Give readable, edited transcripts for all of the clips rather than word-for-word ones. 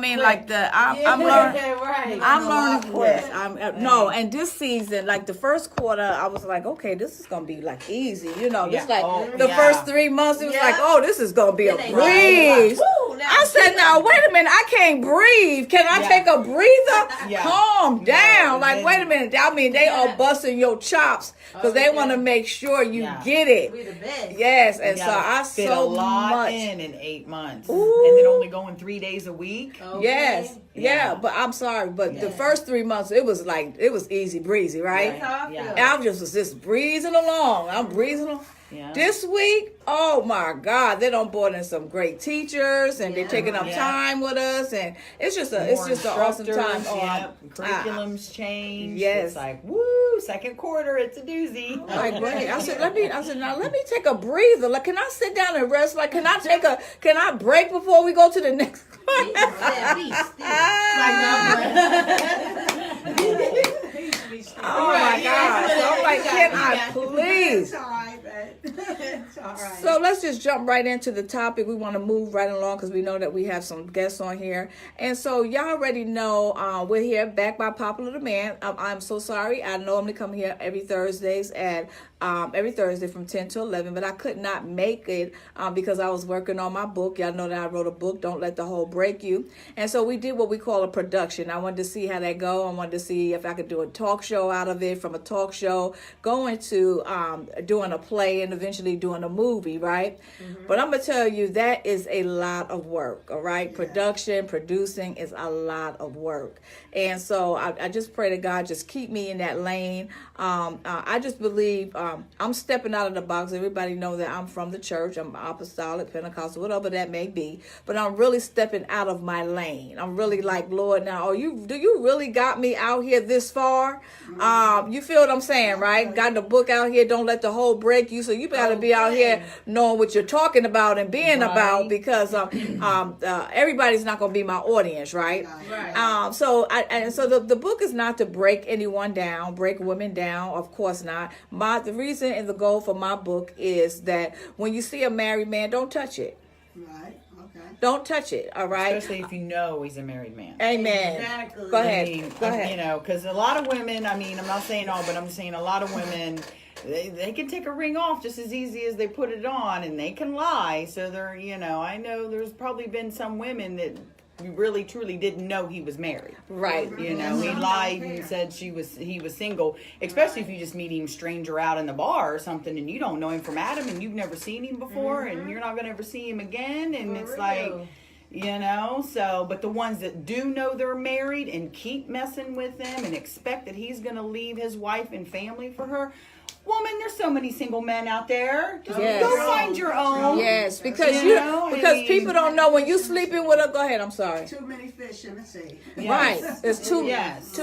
mean, like I'm learning. Right. I'm learning quick. No, and this season, like the first quarter, I was like, okay, this is gonna be like easy, Just like the first 3 months, it was like, oh, this is gonna be a breeze. I said, now wait a minute, I can't breathe. Can I take a breather? Calm down. Like, wait a minute. I mean, they are busting your chops because they want to make sure you get it. We the best. Yes, and so I fit so a lot much in 8 months, Ooh. and then only going 3 days a week. Okay. Yes, yeah, but I'm sorry, but the first 3 months it was easy breezy, right? Right. I was just breezing along. I'm breezing along. Yeah. This week, oh my God, they don't brought in some great teachers, and they're taking up time with us, and it's just an awesome time. Curriculums change. Yes. It's like, woo, second quarter, it's a doozy. Like, great. I said, now let me take a breather. Like, can I sit down and rest? Like, can I break before we go to the next Oh my God. So I'm like, can I please? It's all right, babe. It's all right. So let's just jump right into the topic. We want to move right along because we know that we have some guests on here. And so y'all already know we're here back by popular demand. I'm so sorry. I normally come here every Thursday from 10 to 11, but I could not make it because I was working on my book. Y'all know that I wrote a book, Don't Let the Whole Break You. And so we did what we call a production. I wanted to see how that go. I wanted to see if I could do a talk show out of it, from a talk show going to doing a play and eventually doing a movie, right? Mm-hmm. But I'm going to tell you, that is a lot of work, all right? Yeah. Production, producing is a lot of work. And so I just pray to God just keep me in that lane. I just believe I'm stepping out of the box. Everybody know that I'm from the church. I'm apostolic, Pentecostal, whatever that may be. But I'm really stepping out of my lane. I'm really like, Lord, now, do you really got me out here this far? You feel what I'm saying, right? Got the book out here, Don't Let the Whole Break You. So you got to be out here knowing what you're talking about and being about, because everybody's not going to be my audience, right? So the book is not to break anyone down, break women down. Of course not. The reason and the goal for my book is that when you see a married man, don't touch it. Right. Okay. Don't touch it. All right. Especially if you know he's a married man. Amen. Exactly. Go ahead. Go ahead. Because a lot of women, I'm not saying all, but I'm saying a lot of women, they can take a ring off just as easy as they put it on, and they can lie. So they're, I know there's probably been some women that really truly didn't know he was married. Right. He lied and said he was single, especially if you just meet him stranger out in the bar or something and you don't know him from Adam and you've never seen him before and you're not going to ever see him again, and it's like, but the ones that do know they're married and keep messing with them and expect that he's going to leave his wife and family for her. Woman, there's so many single men out there. Just go find your own. Yes, because people don't know when you sleeping with a. Go ahead. I'm sorry. Too many fish in the sea. Yes. Right. It's too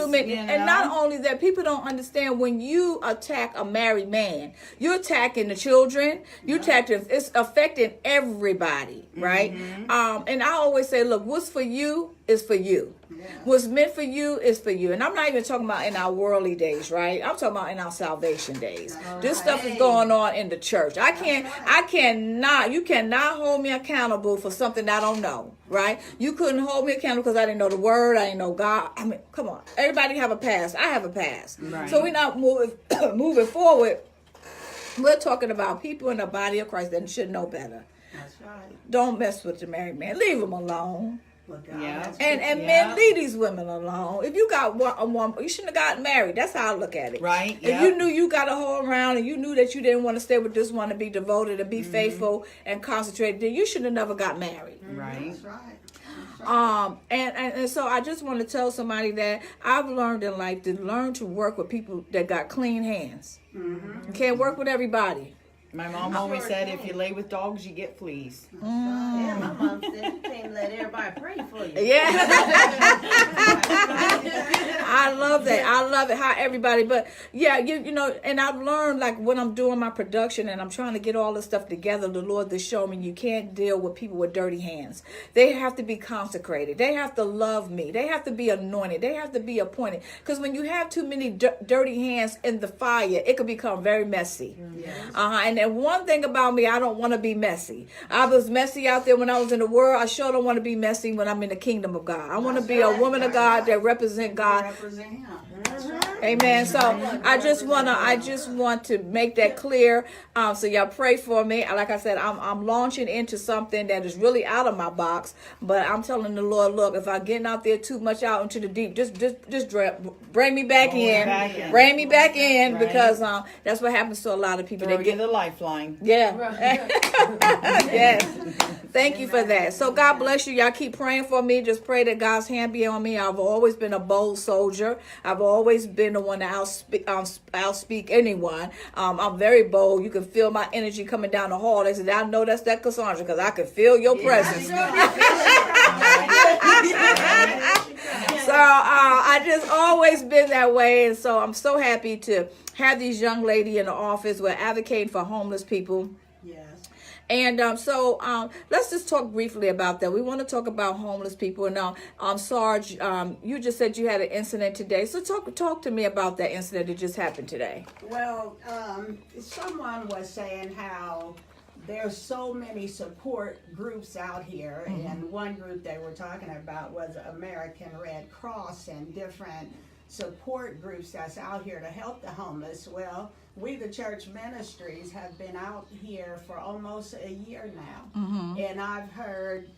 many. And not only that, people don't understand when you attack a married man, you're attacking the children. It's affecting everybody, right? Mm-hmm. And I always say, look, what's for you is for you. Yeah. What's meant for you is for you. And I'm not even talking about in our worldly days, right? I'm talking about in our salvation days. This stuff is going on in the church. You cannot hold me accountable for something I don't know, right? You couldn't hold me accountable because I didn't know the word, I didn't know God. I mean, come on. Everybody have a past. I have a past. Right. So we're not moving forward. We're talking about people in the body of Christ that should know better. That's right. Don't mess with the married man. Leave them alone. Yeah. And men, leave these women alone. If you got a woman, you shouldn't have gotten married. That's how I look at it. Right. If you knew you got a whole around and you knew that you didn't want to stay with this one and be devoted and be faithful and concentrated, then you should have never got married. Right. That's right. And so I just want to tell somebody that I've learned in life to learn to work with people that got clean hands. Mm-hmm. You can't work with everybody. My mom always said, if you lay with dogs, you get fleas. Yeah, my mom said you can't let everybody pray for you. Yeah. I love that. I love it. How everybody, but yeah, you know, and I've learned, like, when I'm doing my production and I'm trying to get all this stuff together, the Lord to show me you can't deal with people with dirty hands. They have to be consecrated. They have to love me. They have to be anointed. They have to be appointed. Because when you have too many dirty hands in the fire, it could become very messy. Yes. And then one thing about me, I don't want to be messy. I was messy out there when I was in the world. I sure don't want to be messy when I'm in the kingdom of God. I want to be a woman of God that represent God. Represent him. That's right. Amen. So I just want to make that clear. So y'all pray for me. Like I said, I'm launching into something that is really out of my box. But I'm telling the Lord, look, if I'm getting out there too much out into the deep, just bring me back in. Bring me back in, because that's what happens to a lot of people. Throw They you get the lifeline. Yeah. Yes. Thank you for that. So God bless you. Y'all keep praying for me. Just pray that God's hand be on me. I've always been a bold soldier. I've always been the one to outspeak anyone. I'm very bold. You can feel my energy coming down the hall. They said, I know that's that Cassandra, because I can feel your presence. So I just always been that way. And so I'm so happy to have these young ladies in the office. We're advocating for homeless people. Yes. And so let's just talk briefly about that. We want to talk about homeless people. Now, Sarge, you just said you had an incident today. So talk to me about that incident that just happened today. Well, someone was saying how there's so many support groups out here, and one group they were talking about was American Red Cross and different support groups that's out here to help the homeless. Well, we, the church Ministries, have been out here for almost a year now, and I've heard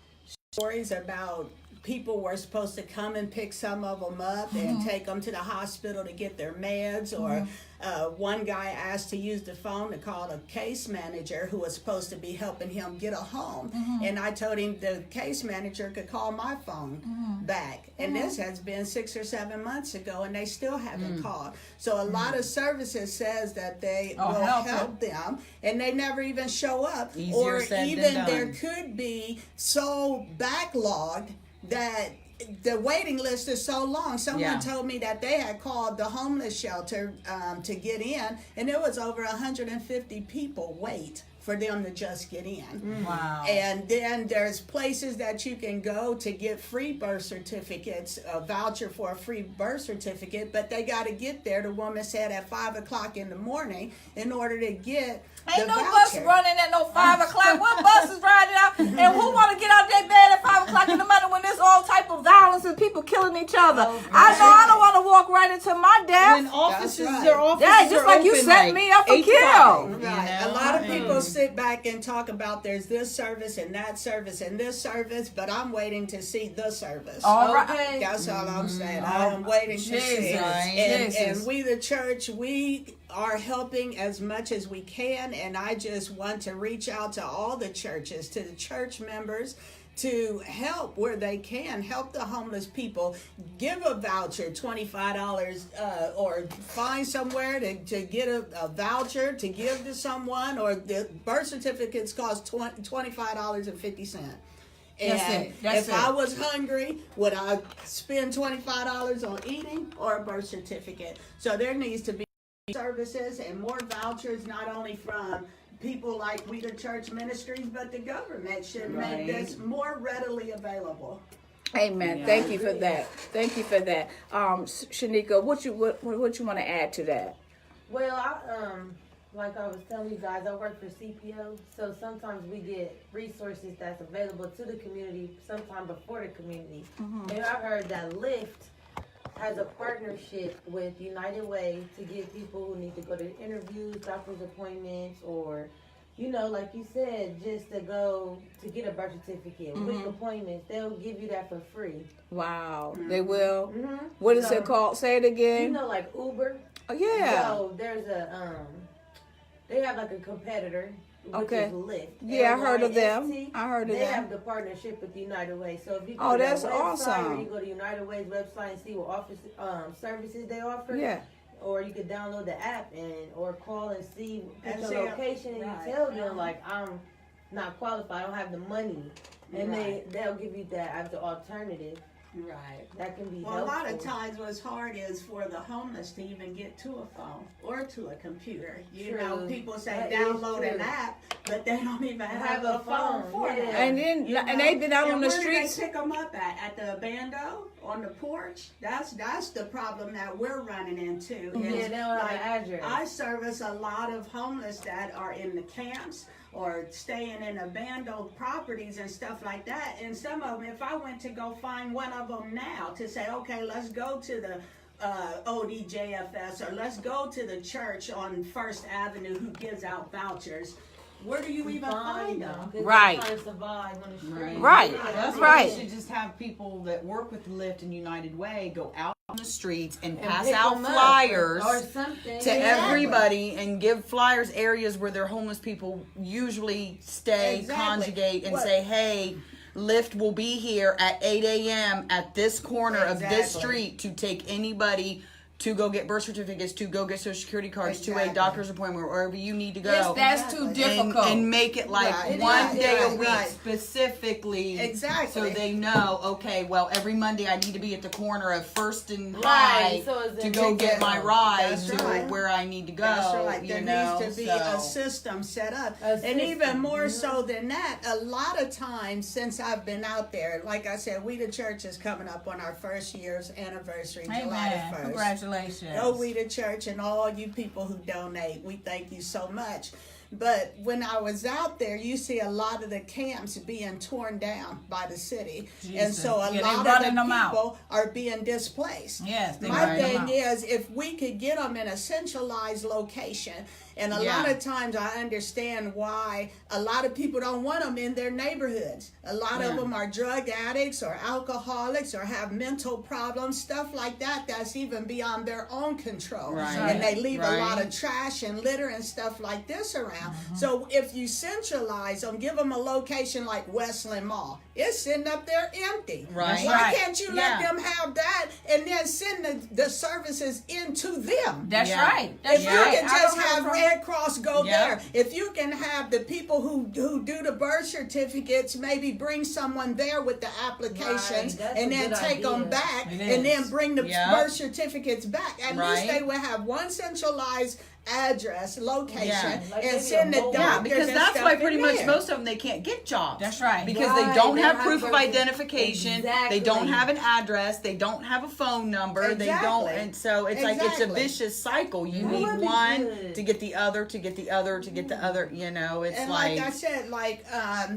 stories about people were supposed to come and pick some of them up and take them to the hospital to get their meds, or one guy asked to use the phone to call the case manager who was supposed to be helping him get a home, and I told him the case manager could call my phone back, and this has been 6 or 7 months ago, and they still haven't called. So a lot of services says that they will help them, and they never even show up. Easier Or said even than done. there could be so backlogged that the waiting list is so long. Someone told me that they had called the homeless shelter to get in, and there was over 150 people wait for them to just get in. Wow. And then there's places that you can go to get free birth certificates, a voucher for a free birth certificate, but they got to get there, the woman said, at 5 o'clock in the morning in order to get Ain't the no voucher. bus running at no 5 o'clock. What bus is riding out? And who want to get out their bed at 5 o'clock in the morning when there's all type of violence and people killing each other? I know I don't want to walk right into my death. When offices, right. their offices Yeah, just are like you open, set like, me up for 8 to kill. 5, you Right. know? A lot of people sit back and talk about there's this service and that service and this service, but I'm waiting to see the service. All right. That's all I'm saying. I am waiting to see it. And we, the church, we are helping as much as we can, and I just want to reach out to all the churches, to the church members, to help where they can, help the homeless people. Give a voucher, $25, or find somewhere to get a voucher to give to someone, or the birth certificates cost $25.50. And if I was hungry, would I spend $25 on eating or a birth certificate? So there needs to be services and more vouchers, not only from people like We the Church Ministries, but the government should make this more readily available. Amen. Yeah. Thank you for that. Thank you for that. Shanika, what you want to add to that? Well, like I was telling you guys, I work for CPO, so sometimes we get resources that's available to the community sometime before the community. And I heard that Lyft has a partnership with United Way to get people who need to go to interviews, doctor's appointments, or, you know, like you said, just to go to get a birth certificate, week appointments. They'll give you that for free. Wow, they will. What is it called? Say it again. You know, like Uber. Oh, yeah. So there's they have like a competitor, which is Lyft. Yeah, I heard of them. LYFT. I heard of They them. have the partnership with United Way. So if you go Oh, to that's their website, awesome. or you go to United Way's website and see what office services they offer. Yeah. Or you could download the app or call and see And your see- location, and you tell them like, I'm not qualified, I don't have the money, and they'll give you that as the alternative. Right. That can be Well, a lot of helpful. times what's hard is for the homeless to even get to a phone or to a computer. You True. know, people say That is download an true. app, but they don't even have a a phone for phone, that. yeah. And then You and know? they've been out And on the where streets. do they pick them up at the abando, on the porch? That's the problem that we're running into. Yeah, is, they don't have like, an address. I service a lot of homeless that are in the camps or staying in abandoned properties and stuff like that. And some of them, if I went to go find one of them now to say, okay, let's go to the ODJFS or let's go to the church on First Avenue who gives out vouchers, where do you even find them? Right. Trying to survive on the street. Right. That's Right. why we should just have people that work with Lyft and United Way go out on the streets and And pass pick out 'em up flyers or something. to everybody and give flyers areas where their homeless people usually stay, Exactly. conjugate, and What- say, hey, Lyft will be here at 8 a.m. at this corner of this Exactly. street to take anybody to go get birth certificates, to go get social security cards, to a Exactly. doctor's appointment, wherever you need to go. Yes, that's too Exactly. difficult. And make it like Right. one It day a is, week right. specifically. Exactly. So they know, okay, well, every Monday I need to be at the corner of First and Right, High so it's to in go the get my middle. ride That's to right. where I need to go. That's right. You There know, needs to be so. a system set up. A And even system, more so than that, a lot of times since I've been out there, like I said, We the Church is coming up on our first year's anniversary, July Amen. the 1st. Congratulations. Go We the Church and all you people who donate. We thank you so much. But when I was out there, you see a lot of the camps being torn down by the city. And Jesus. so a Yeah, they lot of running the them out. people are being displaced. Yes, they My running them thing out. is, if we could get them in a centralized location, and a Yeah. lot of times I understand why a lot of people don't want them in their neighborhoods. A lot of Yeah. them are drug addicts or alcoholics or have mental problems, stuff like that, that's even beyond their own control. Right. And they leave a lot Right. of trash and litter and stuff like this around. So if you centralize them, give them a location like Westland Mall, it's sitting up there empty. Right. Why Right. can't you let Yeah. them have that and then send the services into them? That's Yeah. right. That's If right. you can I just don't have a Red Cross go Yeah. there, if you can have the people who do the birth certificates, maybe bring someone there with the applications Right, that's and a then good take them idea. back It and then is. bring the Yeah. birth certificates back. At least Right. they will have one centralized address, location, Yeah. Like and maybe send a the mobile- Yeah, doctors because and that's stuff why in pretty much there. most of them they can't get jobs. That's right. Because Right, they don't they have don't proof have of birth- identification. Exactly. They don't have an address. They don't have a phone number. They don't, Exactly. and so it's like it's a Exactly. vicious cycle. You That need would be one good. to get the other, to get the other, to get the other. You know, it's And like, like I said,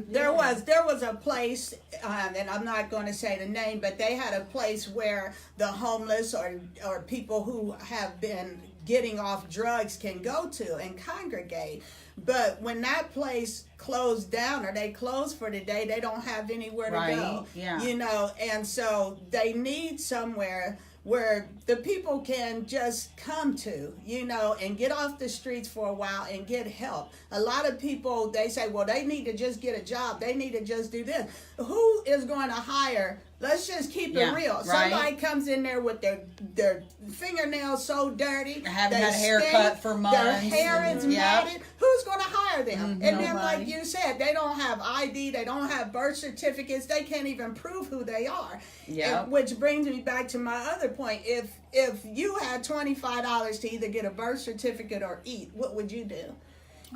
there was a place, and I'm not going to say the name, but they had a place where the homeless or people who have been getting off drugs can go to and congregate. But when that place closed down or they closed for the day, they don't have anywhere to Right, go. yeah. You know, and so they need somewhere where the people can just come to, you know, and get off the streets for a while and get help. A lot of people, they say, well, they need to just get a job. They need to just do this. Who is going to hire? Let's just keep it Yeah, real. right. Somebody comes in there with their fingernails so dirty. Haven't they had a haircut stink, for Their months. hair is Mhm. Yep. matted. Who's going to hire them? And then, Nobody. like you said, they don't have ID. They don't have birth certificates. They can't even prove who they are. Yep. And which brings me back to my other point. If you had $25 to either get a birth certificate or eat, what would you do?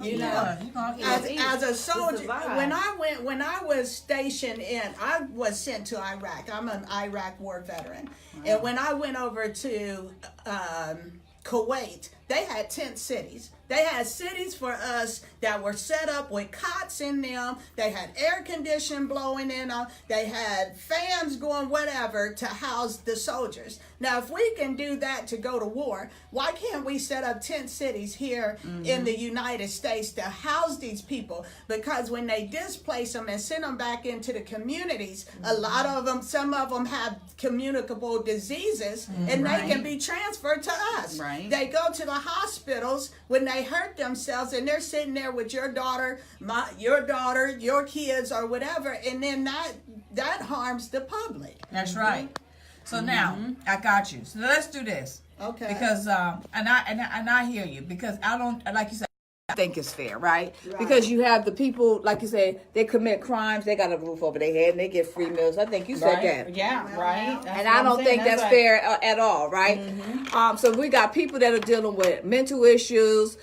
You know, Yeah, you gonna eat. as a soldier, survive. when I was stationed I was sent to Iraq. I'm an Iraq war veteran, and when I went over to Kuwait, they had tent cities. They had cities for us that were set up with cots in them. They had air conditioning blowing in them. They had fans going whatever to house the soldiers. Now, if we can do that to go to war, why can't we set up tent cities here in the United States to house these people? Because when they displace them and send them back into the communities, a lot of them, some of them have communicable diseases, and they can be transferred to us. Right. They go to the hospitals when they hurt themselves, and they're sitting there with your daughter, your kids, or whatever, and then that harms the public. That's right. So now I got you. So let's do this. Okay. Because and I hear you, because I don't, like you said, think it's fair, right? Because you have the people, like you said, they commit crimes, they got a roof over their head, and they get free meals. I think you said that. Yeah, right. That's And what I I'm don't saying. think that's fair at all, right? So we got people that are dealing with mental issues,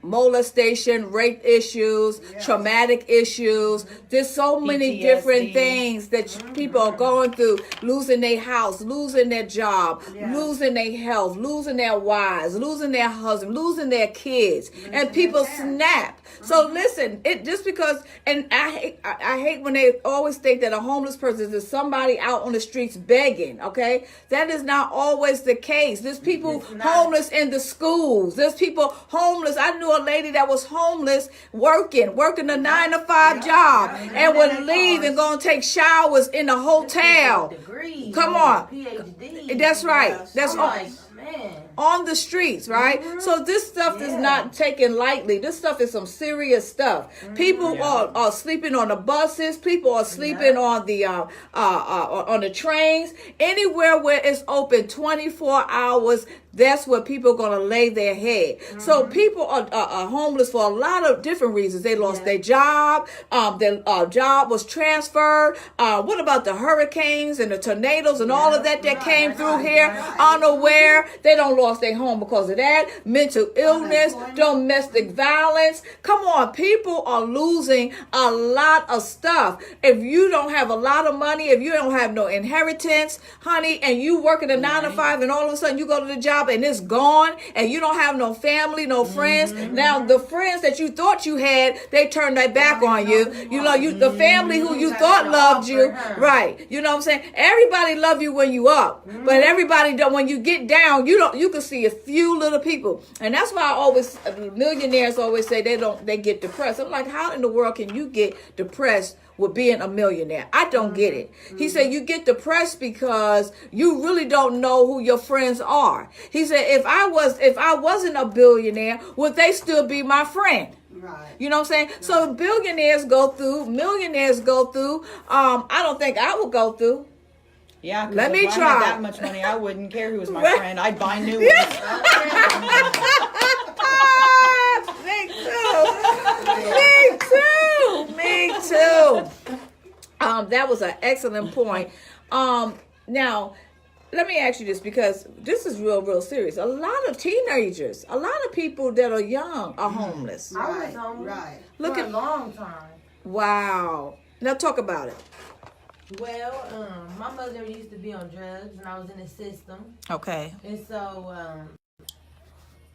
molestation, rape issues, traumatic issues. There's so many PTSD. different things that people are going through, losing their house, losing their job, losing their health, losing their wives, losing their husband, losing their kids, and people snap. So listen, it just because, and I hate when they always think that a homeless person is somebody out on the streets begging. Okay, that is not always the case. There's people homeless in the schools. There's people homeless. I knew a lady that was homeless, working a 9-to-5 job, and would leave and go and take showers in a hotel. Degrees, Come on. PhD. That's right. That's I'm all. like, man. On the streets, right? So this stuff is not taken lightly. This stuff is some serious stuff. People are sleeping on the buses. People are sleeping on the trains. Anywhere where it's open 24 hours, that's where people are going to lay their head. So people are homeless for a lot of different reasons. They lost their job. Their job was transferred. What about the hurricanes and the tornadoes and all of that came through here unaware? They don't lost their home because of that. Mental illness, domestic violence. Come on, people are losing a lot of stuff. If you don't have a lot of money, if you don't have no inheritance, honey, and you work at a 9-to-5 and all of a sudden you go to the job and it's gone and you don't have no family, no friends. Now the friends that you thought you had, they turned their back on you. You know, the family who you thought loved you, right? You know what I'm saying? Everybody love you when you up, but everybody don't. When you get down, you can see a few little people, and that's why I always millionaires always say they get depressed. I'm like, how in the world can you get depressed with being a millionaire? I don't get it. He said you get depressed because you really don't know who your friends are. He said if I wasn't a billionaire, would they still be my friend? Right. You know what I'm saying? Right. So millionaires go through. I don't think I would go through. Yeah, let me if try. I had that much money, I wouldn't care who was my friend. I'd buy new ones. Me too. That was an excellent point. Now, let me ask you this, because this is real serious. A lot of teenagers, a lot of people that are young are homeless. I was homeless Look for at a long time. Wow. Now talk about it. Well, my mother used to be on drugs, and I was in the system. Okay. And so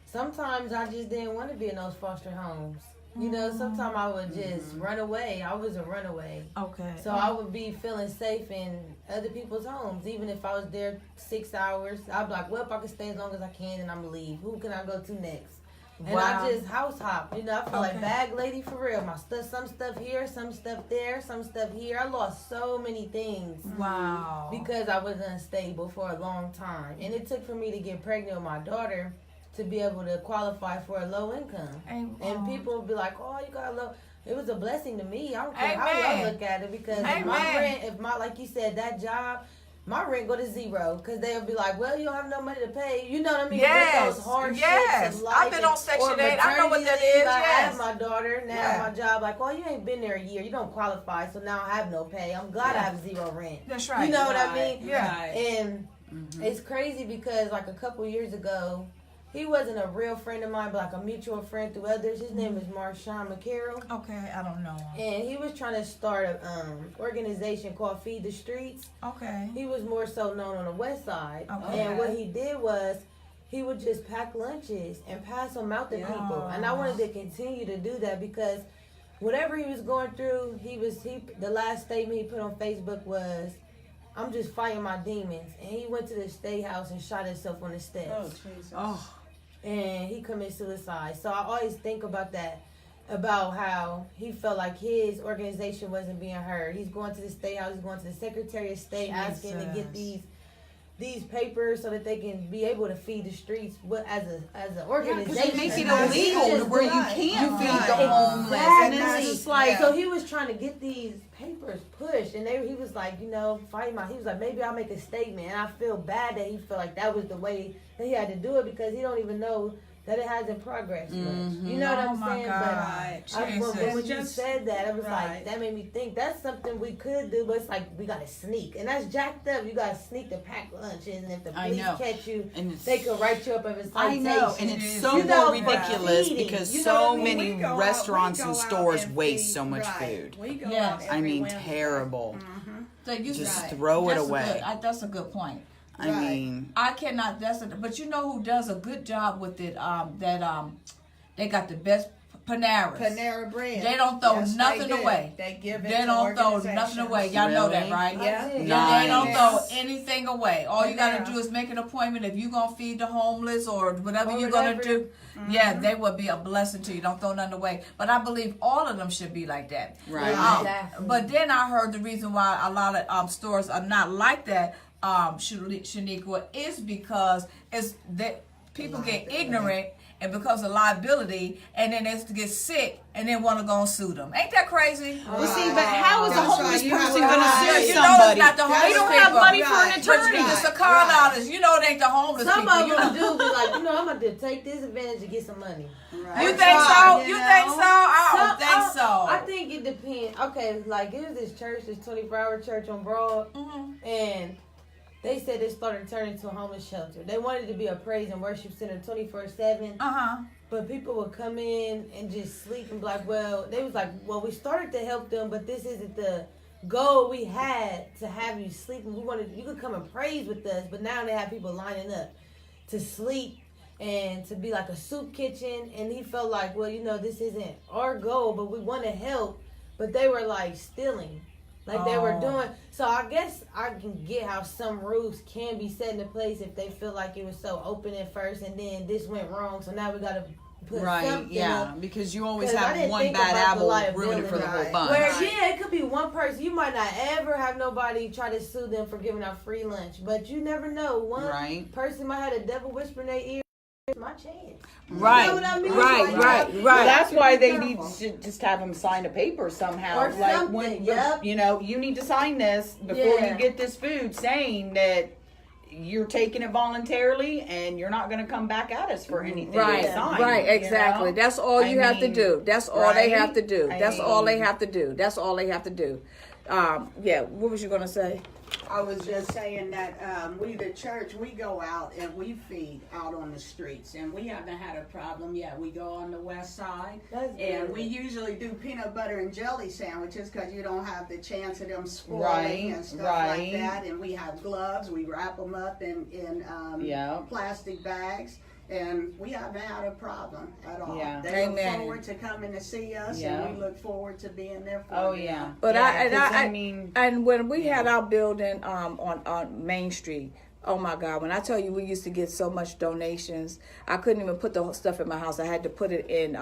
sometimes I just didn't want to be in those foster homes. You know, sometimes I would just run away. I was a runaway. Okay. So I would be feeling safe in other people's homes. Even if I was there 6 hours, I'd be like, well, if I can stay as long as I can, and I'm going to leave. Who can I go to next? And I just house hop. You know, I feel like bag lady for real. My stuff, some stuff here, some stuff there, some stuff here. I lost so many things. Wow. Because I was unstable for a long time. And it took for me to get pregnant with my daughter to be able to qualify for a low income. And people would be like, oh, you got a low. It was a blessing to me. I don't care how y'all look at it, because like you said, that job, my rent go to zero, because they'll be like, well, you don't have no money to pay. You know what I mean? Yes. Those hardships Yes. I've been on Section 8. I know what that is. I Yes. have my daughter now. My job, like, well, you ain't been there a year. You don't qualify, so now I have no pay. I'm glad I have zero rent. That's right. You know what I mean? Yeah. And it's crazy because, like, a couple years ago, he wasn't a real friend of mine, but like a mutual friend through others. His name is Marshawn McCarroll. Okay, I don't know. And he was trying to start an organization called Feed the Streets. Okay. He was more so known on the west side. Okay. And what he did was he would just pack lunches and pass them out to people. And I wanted to continue to do that, because whatever he was going through, the last statement he put on Facebook was, I'm just fighting my demons. And he went to the state house and shot himself on the steps. Oh, Jesus. Oh. And he committed suicide. So I always think about that, about how he felt like his organization wasn't being heard. He's going to the state house, he's going to the Secretary of State, asking to get these papers so that they can be able to feed the streets as an organization. Make it illegal to where you can't feed the homeless. And it's just like, so he was trying to get these papers pushed, and he was like, he was like, maybe I'll make a statement. And I feel bad that he felt like that was the way that he had to do it, because he don't even know that it hasn't progressed much. You know what I'm saying? God. But when you Just- said that, I was right. like, that made me think that's something we could do, but it's like we gotta sneak, and that's jacked up. You gotta sneak to pack lunches, and if the I police know. catch you, And it's- they could write you up as a citation. I know, and it's so You know, more ridiculous feeding, because you know so what I mean? many We go out- restaurants we and go out stores and waste feed, so much right. food. We go Yes. out I every mean, Wednesday. terrible. So you Just Right. throw it that's away. That's a good point. I Right. mean, I cannot. But you know who does a good job with it? They got the best Panaras. Panera Bread. They don't throw Yes, nothing they do. away. They give it They to don't throw organizations. nothing away. Y'all know that, Really? right? Yeah. That's it. Yeah, they don't Nice. throw anything away. All you gotta Yeah. do is make an appointment. If you're gonna feed the homeless or whatever Or you're gonna whatever. do, yeah, they will be a blessing to you. Don't throw nothing away. But I believe all of them should be like that. Right. Exactly. But then I heard the reason why a lot of stores are not like that, Shaniqua, is because it's that people get ignorant. And because of liability, and then they get sick, and then want to go and sue them. Ain't that crazy? well, see, but how is a That's homeless right. You have person to- going to Right. sue You know somebody? it's not the They homeless don't have people. money for an Right. attorney. It's the Right. car dollars. You know it ain't the homeless Some people. of You them know? do be like, you know, I'm gonna take this advantage to get some money. Right. You That's think so? right, You know? think so? I don't think so. I think it depends. Okay, like it was this church, this 24-hour church on Broad, and they said they started turning into a homeless shelter. They wanted to be a praise and worship center 24/7. But people would come in and just sleep and be like, well, they was like, well, we started to help them, but this isn't the goal we had to have you sleep. And we wanted you could come and praise with us, but now they have people lining up to sleep and to be like a soup kitchen. And he felt like, well, you know, this isn't our goal, but we want to help. But they were like stealing. Like they were doing. So I guess I can get how some rules can be set into place if they feel like it was so open at first and then this went wrong. So now we got to put Right, something yeah, up. because you always 'Cause I have didn't one think bad about the apple ruin it for the whole liability. bunch. Where, Right. yeah, it could be one person. You might not ever have nobody try to sue them for giving out free lunch. But you never know. One Right. person might have the devil whisper in their ear. It's my chance. Right, You know what I mean? right, Like, right, you right. Well, that's why they Be need careful. to just have them sign a paper somehow. Or like something, when yep. you know, you need to sign this before Yeah. you get this food, saying that you're taking it voluntarily and you're not going to come back at us for anything. Right, Signed, right, you exactly. know? That's all you I have to mean, do. That's all they have to do. I That's all they mean- have to do. That's all they have to do. Yeah, what was you gonna say? I was just saying that we, the church, we go out and we feed out on the streets, and we haven't had a problem yet. We go on the west side, That's and good. we usually do peanut butter and jelly sandwiches because you don't have the chance of them spoiling Right, and stuff right. like that. And we have gloves. We wrap them up in Yeah. plastic bags. And we haven't had a problem at all. Yeah. They Amen. look forward to coming to see us, Yeah. and we look forward to being there for Oh them. yeah. But Yeah, 'cause I mean, and when we had our building on Main Street, oh my God, when I tell you we used to get so much donations, I couldn't even put the whole stuff in my house. I had to put it in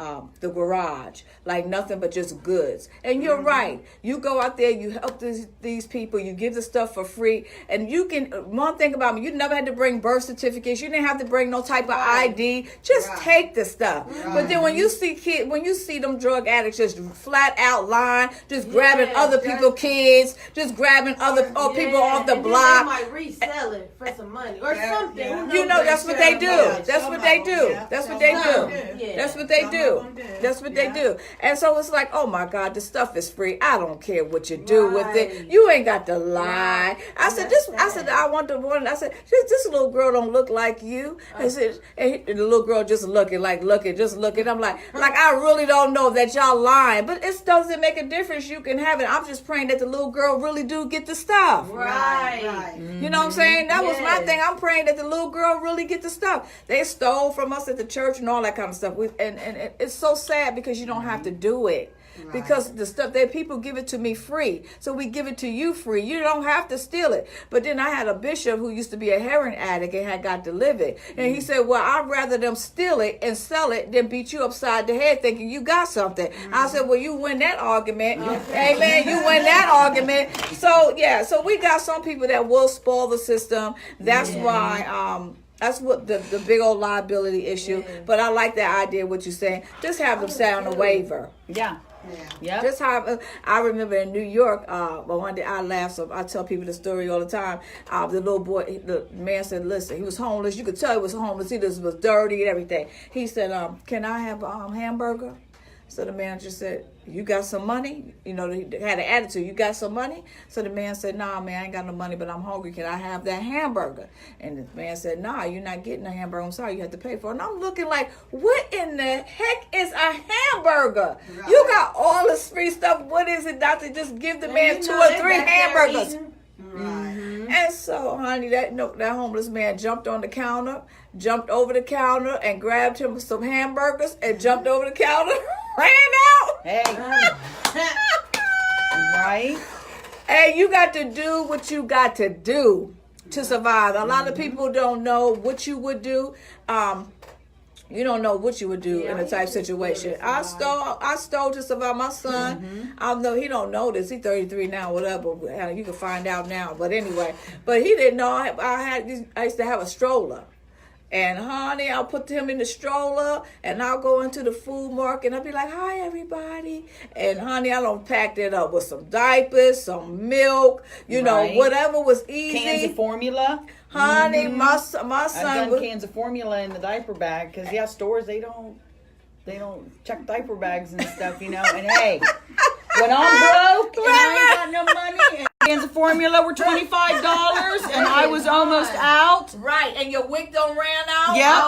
the garage, like nothing but just goods. And you're right. You go out there, you help these people, you give the stuff for free. And you can, one thing about me, you never had to bring birth certificates. You didn't have to bring no type of ID. Just Right. take the stuff. But then when you see them drug addicts just flat out lying, just grabbing Yeah, other that's- people's kids, just grabbing other people off the and then block. They might resell it for some money or Yeah, something. yeah. Who You knows? know, that's what they do. Yeah, That's some what of they them, do. yeah. That's what Some they of do. them Yeah. That's what they Some do. of them do. That's what they Yeah. do. And so it's like, oh my God, the stuff is free. I don't care what you do with it. Right. You ain't got to lie. I said, That's I said, I want the one. I said, this little girl don't look like you. I said, and the little girl just looking. I'm like I really don't know that y'all lying, but it doesn't make a difference. You can have it. I'm just praying that the little girl really do get the stuff. Right. Right. You know what I'm saying? That was my Yes. thing. I'm praying that the little girl really get the stuff. They stole from us at the church and all that kind of stuff. And it's so sad because you don't have to do it. Because the stuff that people give it to me free. So we give it to you free. You don't have to steal it. But then I had a bishop who used to be a heroin addict and had got delivered. And he said, well, I'd rather them steal it and sell it than beat you upside the head thinking you got something. I said, well, you win that argument. Amen. You win that argument. So, yeah. So we got some people that will spoil the system. That's why... That's what the big old liability issue. Yeah. But I like that idea, what you're saying. Just have them sign a waiver. yeah. Yep. Just how I remember in New York, but one day I laugh, so I tell people the story all the time. The little boy, the man said, listen, he was homeless. You could tell he was homeless. He just was dirty and everything. He said, can I have a hamburger? So the manager said, you got some money? You know, he had an attitude. You got some money? So the man said, nah, man, I ain't got no money, but I'm hungry. Can I have that hamburger? And the man said, nah, you're not getting a hamburger. I'm sorry, you have to pay for it. And I'm looking like, what in the heck is a hamburger? Right. You got all this free stuff. What is it, doctor? Just give the man 2 or 3 hamburgers. Right. And so, honey, that homeless man jumped on the counter, jumped over the counter, and grabbed him some hamburgers, and jumped over the counter, ran out. Hey. Right? Hey, you got to do what you got to do to survive. A lot of people don't know what you would do. You don't know what you would do in a type situation. I stole to survive. My son, although he don't know this, he's 33 now, whatever. You can find out now. But anyway, but he didn't know I used to have a stroller. And honey, I'll put him in the stroller and I'll go into the food market and I'll be like, hi, everybody. And honey, I don't pack it up with some diapers, some milk, you know, whatever was easy. Cans of formula. Honey, my son. I've done cans of formula in the diaper bag because stores they don't check diaper bags and stuff, you know. And hey, when I'm broke and I ain't got no money, and cans of formula were $25, and I was almost out. Right, and your wick don't ran out. Yeah,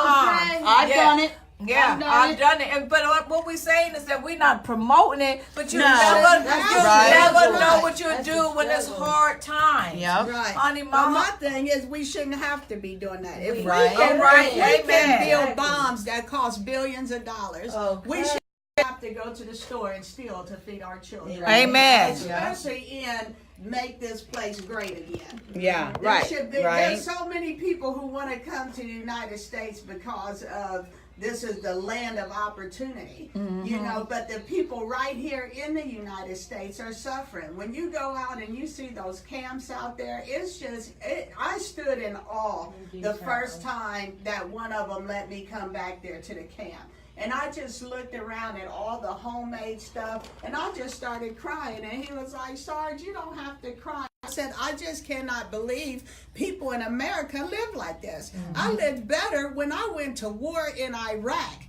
I've done it. Yeah, I've done it. But what we're saying is that we're not promoting it, but you never know what you'll do when it's hard times. Yep. Right. Honey, mama. My thing is we shouldn't have to be doing that. If we can build bombs that cost billions of dollars, we should have to go to the store and steal to feed our children. Amen. Especially in make this place great again. Yeah, There's so many people who want to come to the United States because of this is the land of opportunity, you know, but the people right here in the United States are suffering. When you go out and you see those camps out there, it's just, I stood in awe the first time that one of them let me come back there to the camp. And I just looked around at all the homemade stuff, and I just started crying. And he was like, Sarge, you don't have to cry. I said, I just cannot believe people in America live like this. I lived better when I went to war in Iraq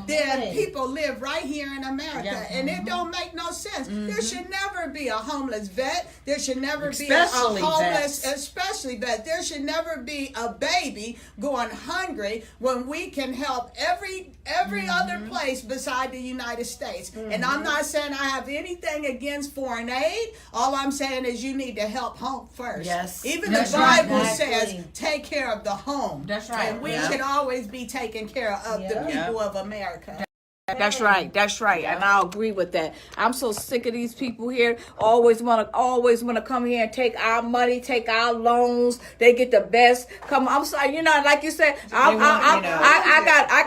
than people live right here in America. And it don't make no sense. There should never be a homeless vet. There should never be a homeless, especially vet. There should never be a baby going hungry when we can help every other place beside the United States. And I'm not saying I have anything against foreign aid. All I'm saying is you need to help home first. Yes. Even the Bible says take care of the home. That's right. And we should always be taking care of the people of America. That's right. And I'll agree with that. I'm so sick of these people here. Always want to come here and take our money, take our loans. They get the best. I'm sorry, you know, like you said, I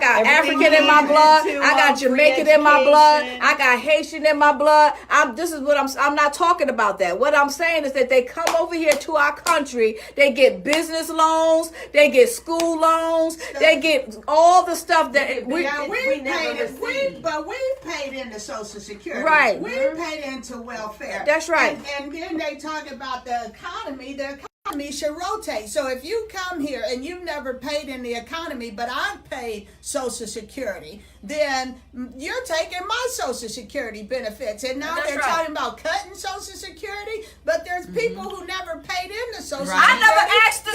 got African in my blood. I got Jamaican in my blood. I got Haitian in my blood. I'm not talking about that. What I'm saying is that they come over here to our country. They get business loans. They get school loans. They get all the stuff that we never paid. But we paid into Social Security. Right. We paid into welfare. That's right. And then they talk about the economy. The economy should rotate. So if you come here and you've never paid in the economy, but I've paid Social Security, then you're taking my Social Security benefits. And now they're talking about cutting Social Security, but there's people who never paid into Social Security. I never asked to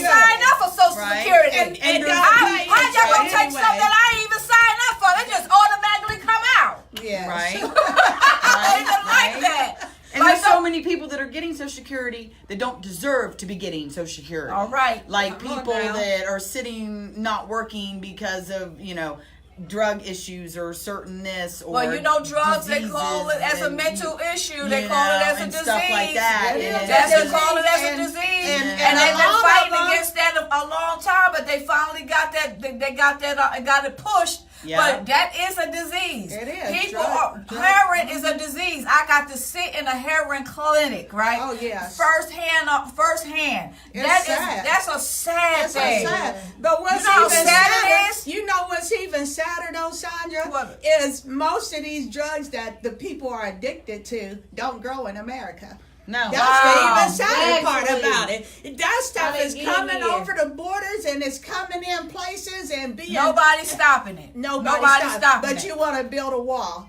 sign up for Social Security. And how y'all gonna take something that I ain't even sign up for? They just automatically come out. Yeah. Right. I ain't even like that. And there's so many people that are getting Social Security that don't deserve to be getting Social Security. All right. Like people that are sitting not working because of, you know, drug issues or certain this or drugs, they call it as a mental issue. They call it as a disease. Stuff like that. They call it as a disease. And they've been fighting against that a long time, but they finally got that. They got that and got it pushed Yeah. But that is a disease. It is. People heroin is a disease. I got to sit in a heroin clinic, right? Oh, yes. First hand. It's sad. That's a sad That's so thing. sad. But what's You know how even sad sadder, it is? you know what's even sadder though, Sandra, What? is most of these drugs that the people are addicted to don't grow in America. No. That's Wow. the even sadder part Exactly. about it. That stuff How they is get coming here. over the borders and it's coming in places and being Nobody's stopping it. Nobody's stopping it. But you want to build a wall.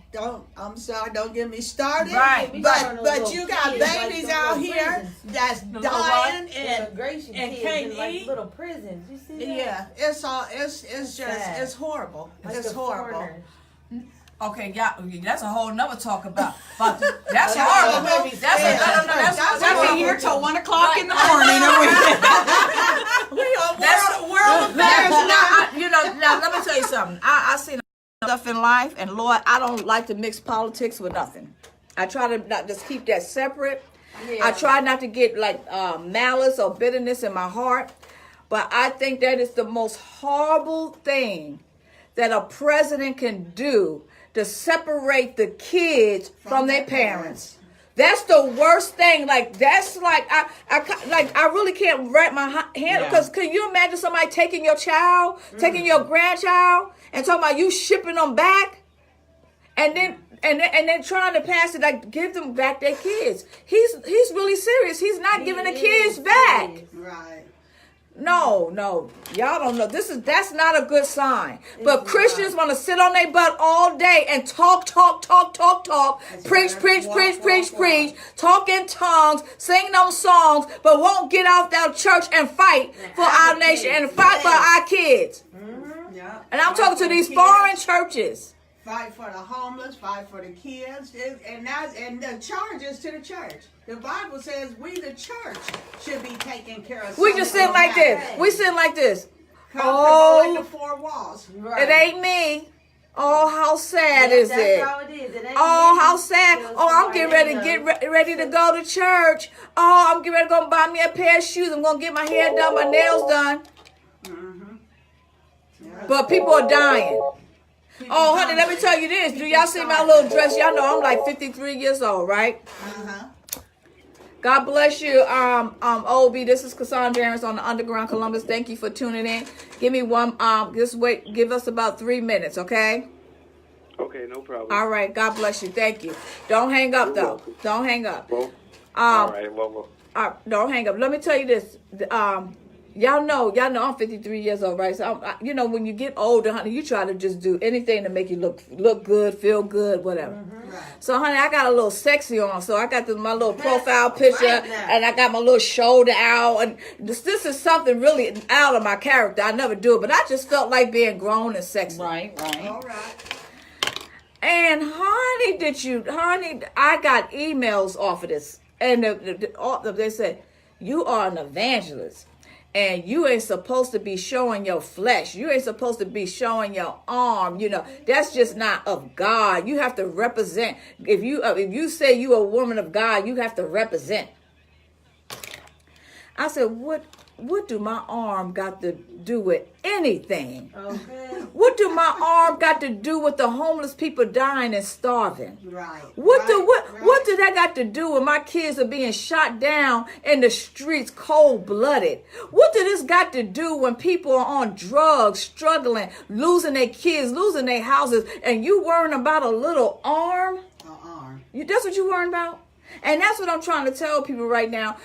I'm sorry, don't get me started. Right. But you got babies out here that's little dying and Immigration and kids can't in like eat. little prisons. You see that? yeah, it's just sad. it's horrible. Like It's the horrible. foreigners. Okay, yeah, that's a whole nother talk about. But that's That's horrible. what made me That's sad. that's That's We'll horrible. be here till 1 o'clock in the morning. And We are That's- world affairs now. Now let me tell you something. I seen stuff in life, and Lord, I don't like to mix politics with nothing. I try to not just keep that separate. Yeah. I try not to get like malice or bitterness in my heart. But I think that is the most horrible thing that a president can do, to separate the kids from their parents. That's the worst thing. Like, that's like, I really can't wrap my hand, because can you imagine somebody taking your child, taking your grandchild, and talking about you shipping them back, and then trying to pass it, like, give them back their kids. He's really serious. He's not giving the kids back. Right. No, y'all don't know. That's not a good sign. But Christians want to sit on their butt all day and talk, preach, talk in tongues, sing those songs, but won't get out that church and fight for our nation and fight for our kids. Yeah. And I'm talking to these foreign churches. Fight for the homeless, fight for the kids, and the charges to the church. The Bible says we, the church, should be taking care of. We just sitting like this. We sitting like this. Comfortable in the four walls. Right. It ain't me. Oh, how sad is That's it? how it is. It ain't Oh, me. how sad. Till Oh, I'm somebody getting ready to else. get ready to go to church. Oh, I'm getting ready to go buy me a pair of shoes. I'm going to get my hair done, my nails done. But people are dying. Oh, honey, let me tell you this. Do y'all see my little dress? Y'all know I'm like 53 years old, right? God bless you, OB. This is Cassandra on the Underground Columbus. Thank you for tuning in. Give me one, just wait, give us about 3 minutes, okay? Okay, no problem. All right, God bless you. Thank you. Don't hang up, You're though. welcome. Don't hang up. Well, all right, well. Don't hang up. Let me tell you this. Y'all know I'm 53 years old, right? So, when you get older, honey, you try to just do anything to make you look good, feel good, whatever. Right. So, honey, I got a little sexy on. So I got my little profile picture, Right now. and I got my little shoulder out. And this is something really out of my character. I never do it, but I just felt like being grown and sexy. Right. All right. And honey, I got emails off of this. And they said, you are an evangelist. And you ain't supposed to be showing your flesh. You ain't supposed to be showing your arm. That's just not of God. You have to represent. If you say you a woman of God, you have to represent. I said, what do my arm got to do with anything? Okay. What do my arm got to do with the homeless people dying and starving? Right. What Right. do that got to do with my kids are being shot down in the streets cold-blooded? What do this got to do when people are on drugs, struggling, losing their kids, losing their houses, and you worrying about a little arm? That's what you worrying about? And that's what I'm trying to tell people right now.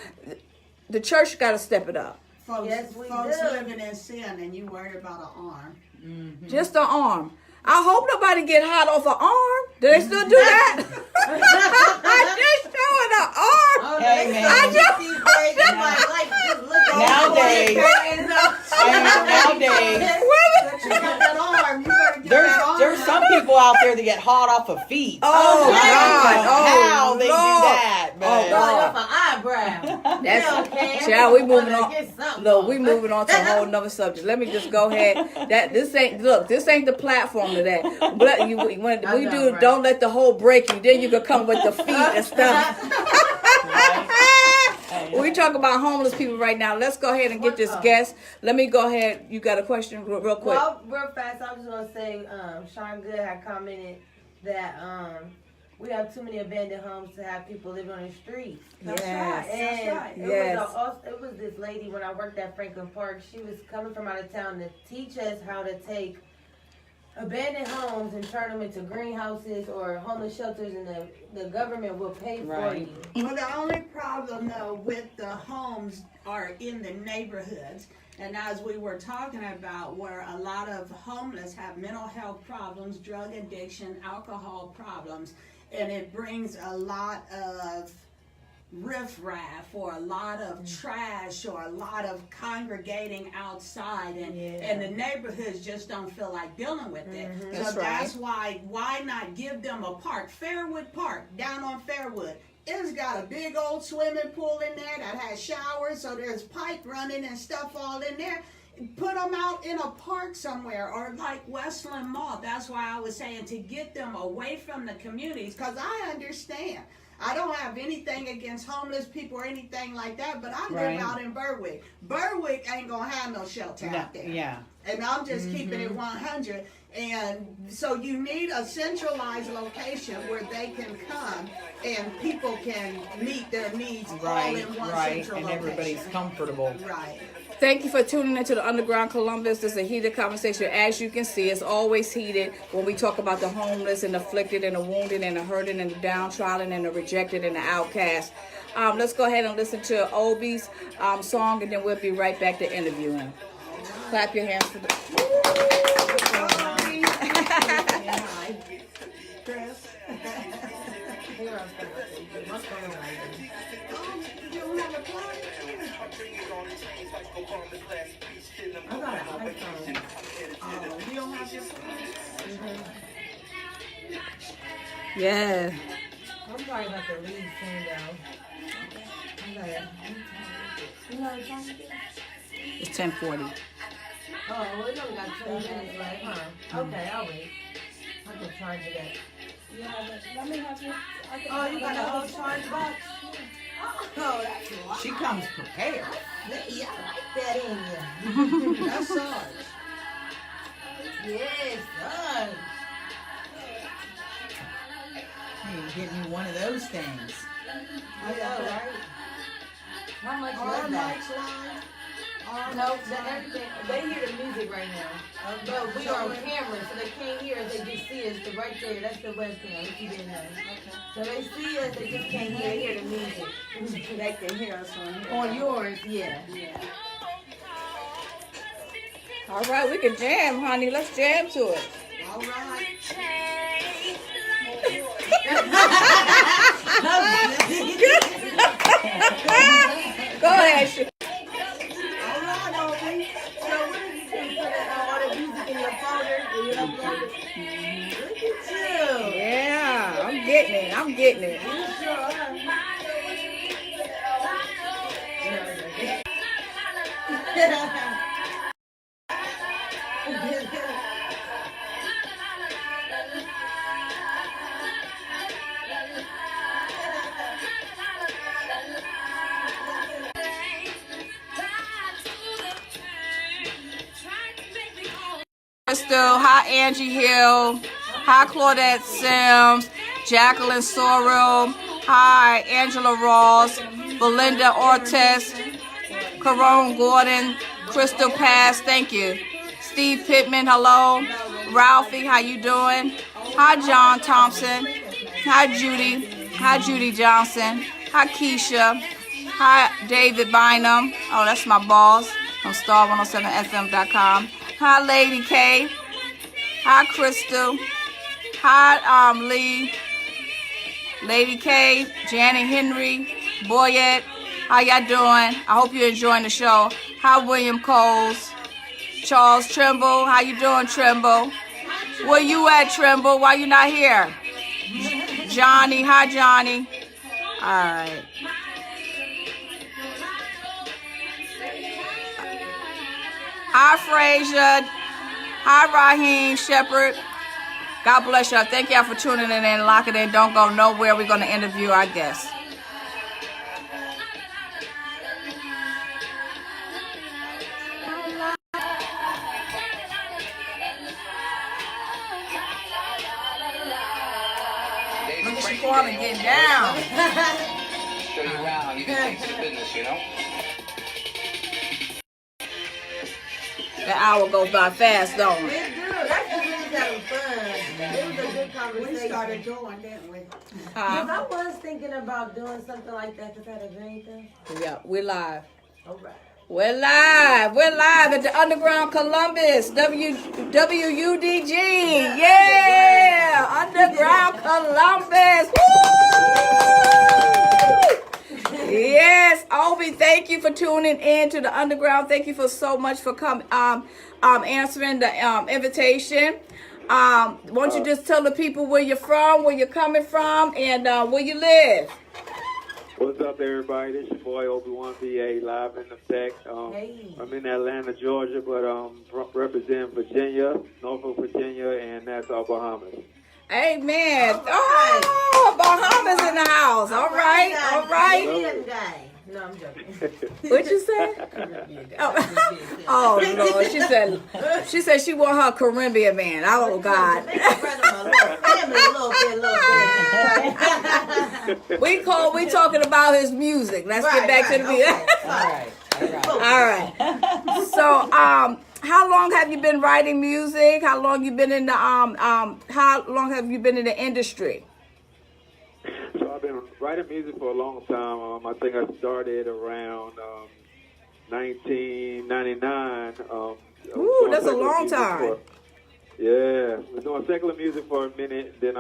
The church got to step it up. Folks, Yes, we folks do. living in sin and you worried about an arm. Just the arm. I hope nobody get hot off an arm. Do they still do that? They showing an arm. Oh, Hey, they man. so these days, you might like just look at Nowadays. Nowadays. You got that arm. You better get that arm. There's some people out there that get hot off of feet. Oh, I God. don't know how they Lord. do that. But Oh, God. off an eyebrow. That's child. We moving on. Look, Look, we moving on to a whole nother subject. Let me just go ahead. This ain't the platform to that. But when we do, right. don't let the hole break you. Then you can come with the feet and stuff. Hey, We talk about homeless people right now. Let's go ahead and get this guest. Let me go ahead. You got a question real quick? Well, real fast, I was just gonna say, Sean Good had commented that we have too many abandoned homes to have people living on the streets. Yes. And right. it was this lady when I worked at Franklin Park. She was coming from out of town to teach us how to take abandoned homes and turn them into greenhouses or homeless shelters, and the government will pay for you. Well, the only problem though with the homes are in the neighborhoods. And as we were talking about, where a lot of homeless have mental health problems, drug addiction, alcohol problems, and it brings a lot of riffraff or a lot of trash or a lot of congregating outside, and the neighborhoods just don't feel like dealing with it. So that's why not give them a park? Fairwood Park down on Fairwood, it's got a big old swimming pool in there that has showers, so there's pipe running and stuff all in there. Put them out in a park somewhere, or like Westland Mall. That's why I was saying to get them away from the communities, because I understand. I don't have anything against homeless people or anything like that, but I live out in Berwick. Berwick ain't gonna have no shelter out there. Yeah. And I'm just keeping it 100. And so you need a centralized location where they can come and people can meet their needs all in one central and location. everybody's comfortable. Right. Thank you for tuning into the Underground Columbus. This is a heated conversation. As you can see, it's always heated when we talk about the homeless and the afflicted and the wounded and the hurting and the downtrodden and the rejected and the outcast. Let's go ahead and listen to Obi's song, and then we'll be right back to interviewing. Clap your hands for the... Chris. I got an iPhone. You don't have your phone? Yeah. I'm probably about to leave soon though. Okay. You know what time it is? It's 10:40. Oh, well, we only got 20 minutes left, huh? Okay, I'll wait. I can charge it up. Let me have your... Oh, you got a whole charge box? Oh, that's a She comes prepared. Yeah, I like that in you. That's ours. Yes, son. Hey, get me one of those things. I know, right? How much All was that? nights live. No, everything. They hear the music right now. But we are on camera, so they can't hear us. They just see us. The right there, that's the webcam. If you didn't know. Okay. So they see us. They just can't hear the music. They can hear us on here. On yours, yeah. All right, we can jam, honey. Let's jam to it. All right. Go ahead, Shu. All right, Obi. So what did you do? Put all the music in your folder and you upload it? Look at you. Yeah, I'm getting it. I'm getting it. You sure are. Crystal, hi Angie Hill, hi Claudette Sims, Jacqueline Sorrell, hi Angela Ross, Belinda Ortiz, Caron Gordon, Crystal Pass, thank you. Steve Pittman, hello. Ralphie, how you doing? Hi John Thompson, hi Judy Johnson, hi Keisha, hi David Bynum, oh that's my boss from star107fm.com. Hi, Lady K. Hi, Crystal. Hi, Lee. Lady K, Janet Henry, Boyette. How y'all doing? I hope you're enjoying the show. Hi, William Coles. Charles Trimble. How you doing, Trimble? Where you at, Trimble? Why you not here? Johnny. Hi, Johnny. All right. Hi, Frazier. Hi, Raheem Shepherd. God bless y'all. Thank y'all for tuning in and locking in. Don't go nowhere. We're going to interview our guests. perform and get down. Show you around. You can take to the business, you know? The hour goes by fast, don't it? It do. That's the reason having fun. It was a good conversation. We started going, didn't we? Because I was thinking about doing something like that. Cassandra, is there anything? Yeah, we're live. All right. We're live at the Underground Columbus, WUDG. Yeah, Underground Columbus. Woo! Yes, Obi, thank you for tuning in to the Underground. Thank you for so much for coming, answering the invitation. Why don't you just tell the people where you're from, where you're coming from, and where you live? What's up, everybody? This your boy Obi-Wan VA, live in effect. Hey. I'm in Atlanta, Georgia, but represent Virginia, Norfolk, Virginia, and Nassau, Bahamas. Amen. Oh, Bahamas in the house. All right. Caribbean guy. No, I'm joking. What'd you say? Oh Lord, she said she want her Caribbean man. Oh God. We talking about his music. Let's get back to the music. All right. So how long have you been writing music? How long you been in the how long have you been in the industry? So I've been writing music for a long time. I think I started around 1999. Ooh, that's a long time. Yeah, I was doing secular music for a minute. Then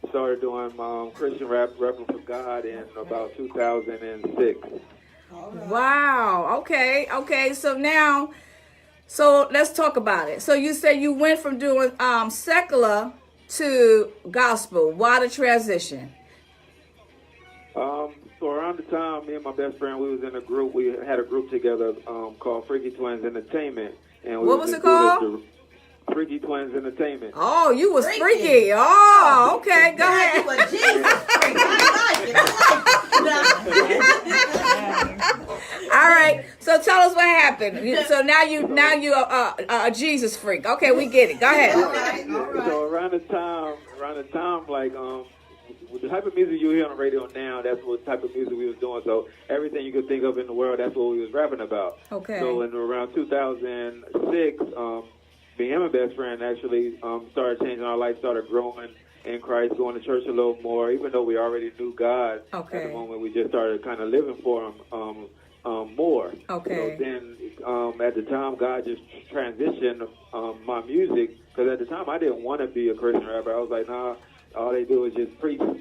started doing Christian rap, rapping for God in about 2006. Wow. Okay. So let's talk about it. So you said you went from doing secular to gospel. Why the transition? So around the time, me and my best friend, we was in a group. We had a group together called Freaky Twins Entertainment. And What was it called? Freaky Twins Entertainment. Oh, you was freaky. Oh, okay. Go ahead. You were Jesus freak. All right. So tell us what happened. So now you a Jesus freak. Okay, we get it. Go ahead. All right. So around the time, like the type of music you hear on the radio now, that's what type of music we was doing. So everything you could think of in the world, that's what we was rapping about. Okay. So in around 2006, me and my best friend actually started changing our life, started growing in Christ, going to church a little more, even though we already knew God. Okay. At the moment, we just started kind of living for Him more. Okay. So then at the time, God just transitioned my music, because at the time I didn't want to be a Christian rapper. I was like, nah, all they do is just preach to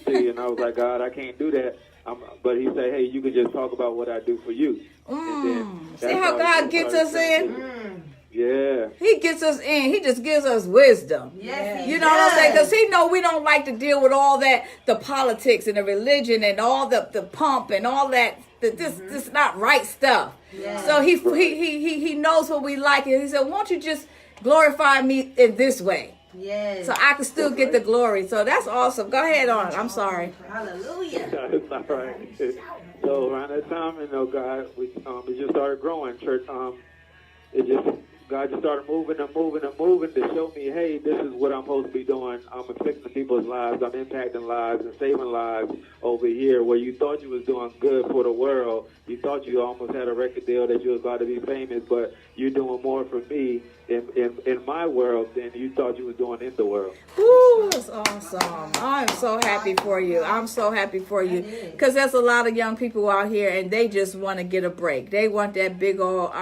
you. And I was like, God, I can't do that. But he said, hey, you can just talk about what I do for you. See how God gets us in? Yeah. He gets us in. He just gives us wisdom. Yes, you know what I'm saying? Because he know we don't like to deal with all that, the politics and the religion and all the pump and all that, this not right stuff. Yes. So he knows what we like. And he said, won't you just glorify me in this way? Yes. So I can still get the glory. So that's awesome. Go ahead on. I'm sorry. Hallelujah. It's all right. So around that time, God, we just started growing. Church, God just started moving to show me, hey, this is what I'm supposed to be doing. I'm affecting people's lives. I'm impacting lives and saving lives over here, where you thought you was doing good for the world. You thought you almost had a record deal, that you was about to be famous, but you're doing more for me in my world than you thought you was doing in the world. Ooh, that's awesome. I'm so happy for you. I'm so happy for you. Because there's a lot of young people out here, and they just want to get a break. They want that big old